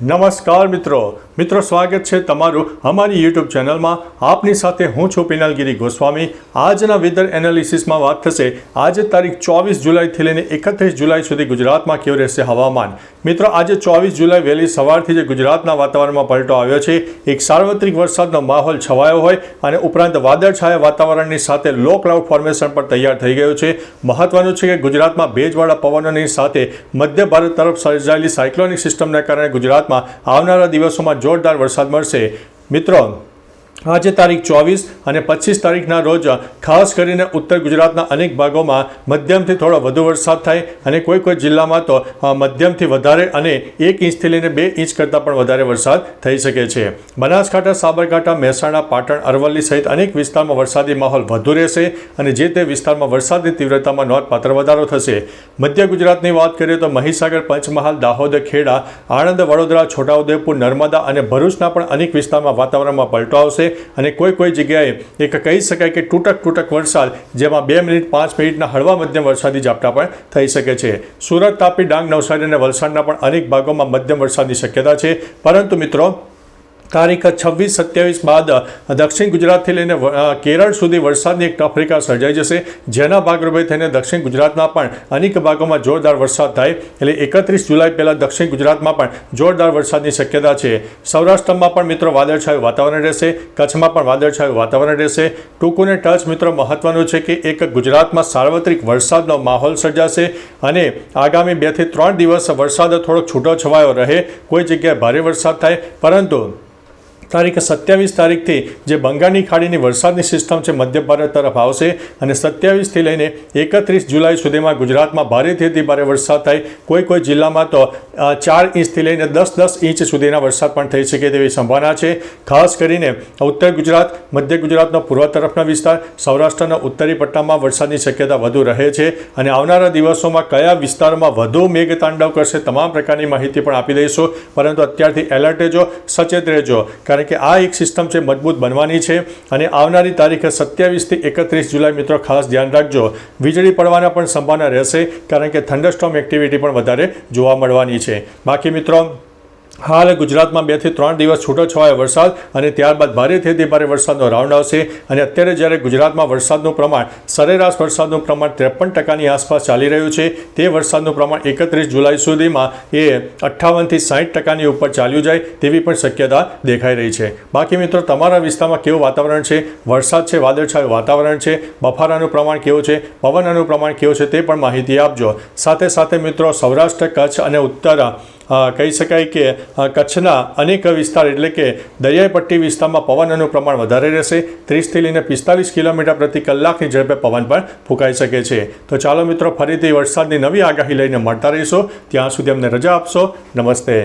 નમસ્કાર મિત્રો સ્વાગત છે તમારું અમારી યુટ્યુબ ચેનલમાં। આપની સાથે હું છું પિનલગીરી ગોસ્વામી। આજના વેધર એનાલિસિસમાં વાત થશે આજે તારીખ 24 જુલાઈથી લઈને 31 જુલાઈ સુધી ગુજરાતમાં કેવું રહેશે હવામાન। મિત્રો આજે 24 જુલાઈ વહેલી સવારથી જે ગુજરાતના વાતાવરણમાં પલટો આવ્યો છે, એક સાર્વત્રિક વરસાદનો માહોલ છવાયો હોય અને ઉપરાંત વાદળછાયા વાતાવરણની સાથે લો ક્લાઉડ ફોર્મેશન પણ તૈયાર થઈ ગયું છે। મહત્વનું છે કે ગુજરાતમાં ભેજવાળા પવનોની સાથે મધ્ય ભારત તરફ સર્જાયેલી સાયક્લોનિક સિસ્ટમને કારણે ગુજરાત આવનારા દિવસોમાં જોરદાર વરસાદ મળશે। મિત્રો આજે તારીખ 24 અને 25 તારીખના રોજ ખાસ કરીને ઉત્તર ગુજરાતના અનેક ભાગોમાં મધ્યમથી થોડો વધુ વરસાદ થાય અને કોઈ જિલ્લામાં તો મધ્યમથી વધારે અને 1 ઇંચથી લઈને 2 ઇંચ કરતાં પણ વધારે વરસાદ થઈ શકે છે। બનાસકાંઠા, સાબરકાંઠા, મહેસાણા, પાટણ, અરવલ્લી સહિત અનેક વિસ્તારમાં વરસાદી માહોલ વધુ રહેશે અને જે તે વિસ્તારમાં વરસાદની તીવ્રતામાં નોંધપાત્ર વધારો થશે। મધ્ય ગુજરાતની વાત કરીએ તો મહીસાગર, પંચમહાલ, દાહોદ, ખેડા, આણંદ, વડોદરા, છોટાઉદેપુર, નર્મદા અને ભરૂચના પણ અનેક વિસ્તારમાં વાતાવરણમાં પલટો આવશે અને કોઈ જગ્યાએ એક કહી શકાય કે તૂટક વરસાદ, જેમાં 2 મિનિટ 5 મિનિટના હળવા મધ્યમ વરસાદી ઝાપટા પણ થઈ શકે છે। સુરત, તાપી, ડાંગ, નવસારી અને વલસાડના પણ અનેક ભાગોમાં મધ્યમ વરસાદની શક્યતા છે। પરંતુ મિત્રો તારીખ 26-27 બાદ દક્ષિણ ગુજરાતથી લઈને કેરળ સુધી વરસાદની એક ટફરેખા સર્જાઈ જશે, જેના ભાગરૂપે થઈને દક્ષિણ ગુજરાતના પણ અનેક ભાગોમાં જોરદાર વરસાદ થાય એટલે 31 જુલાઈ પહેલાં દક્ષિણ ગુજરાતમાં પણ જોરદાર વરસાદની શક્યતા છે। સૌરાષ્ટ્રમાં પણ મિત્રો વાદળછાયું વાતાવરણ રહેશે, કચ્છમાં પણ વાદળછાયું વાતાવરણ રહેશે। ટૂંકુને ટચ મિત્રો મહત્વનું છે કે એક ગુજરાતમાં સાર્વત્રિક વરસાદનો માહોલ સર્જાશે અને આગામી 2 થી 3 દિવસ વરસાદ થોડોક છૂટો છવાયો રહે, કોઈ જગ્યાએ ભારે વરસાદ થાય। પરંતુ તારીખ 27 તારીખથી જે બંગાળની ખાડીની વરસાદની સિસ્ટમ છે મધ્ય ભારત તરફ આવશે અને 27થી લઈને 31 જુલાઈ સુધીમાં ગુજરાતમાં ભારેથી અતિ ભારે વરસાદ થાય। કોઈ જિલ્લામાં તો 4 ઇંચથી લઈને 10 ઇંચ સુધીના વરસાદ પણ થઈ શકે તેવી સંભાવના છે। ખાસ કરીને ઉત્તર ગુજરાત, મધ્ય ગુજરાતનો પૂર્વ તરફના વિસ્તાર, સૌરાષ્ટ્રના ઉત્તરી પટ્ટામાં વરસાદની શક્યતા વધુ રહે છે અને આવનારા દિવસોમાં કયા વિસ્તારોમાં વધુ મેઘતાંડવ કરશે તમામ પ્રકારની માહિતી પણ આપી દઈશું। પરંતુ અત્યારથી એલર્ટ રહેજો, સચેત રહેજો, કારણ કે આ એક સિસ્ટમ છે મજબૂત બનવાની છે અને આવનારી તારીખ 27 થી 31 જુલાઈ મિત્રો ખાસ ધ્યાન રાખજો। વીજળી પડવાના પણ સંભાવના રહેશે, કારણ કે થંડરસ્ટોર્મ એક્ટિવિટી પણ વધારે જોવા મળવાની છે। બાકી મિત્રો હાલ ગુજરાતમાં 2 થી 3 દિવસ છૂટોછવાયો વરસાદ અને ત્યારબાદ ભારેથી અતિ ભારે વરસાદનો રાઉન્ડ આવશે અને અત્યારે જ્યારે ગુજરાતમાં વરસાદનું પ્રમાણ, સરેરાશ વરસાદનું પ્રમાણ 53% આસપાસ ચાલી રહ્યું છે, તે વરસાદનું પ્રમાણ 31 જુલાઈ સુધીમાં એ 58 થી 60% ઉપર ચાલ્યું જાય તેવી પણ શક્યતા દેખાઈ રહી છે। બાકી મિત્રો તમારા વિસ્તારમાં કેવું વાતાવરણ છે? વરસાદ છે, વાદળછાયું વાતાવરણ છે, બફારાનું પ્રમાણ કેવું છે, પવનનું પ્રમાણ કેવું છે તે પણ માહિતી આપજો। સાથે મિત્રો સૌરાષ્ટ્ર, કચ્છ અને ઉત્તર કહી શકાય કે કચ્છના અનેક વિસ્તાર એટલે કે દરિયાઈ પટ્ટી વિસ્તારમાં પવનનું પ્રમાણ વધારે રહેશે, 30 થી લઈને 45 કિલોમીટર પ્રતિ કલાકની ઝડપે પવન પણ ફૂંકાઈ શકે છે। તો ચાલો મિત્રો ફરીથી વરસાદની નવી આગાહી લઈને મળતા રહીશું, ત્યાં સુધી અમને રજા આપશો। નમસ્તે।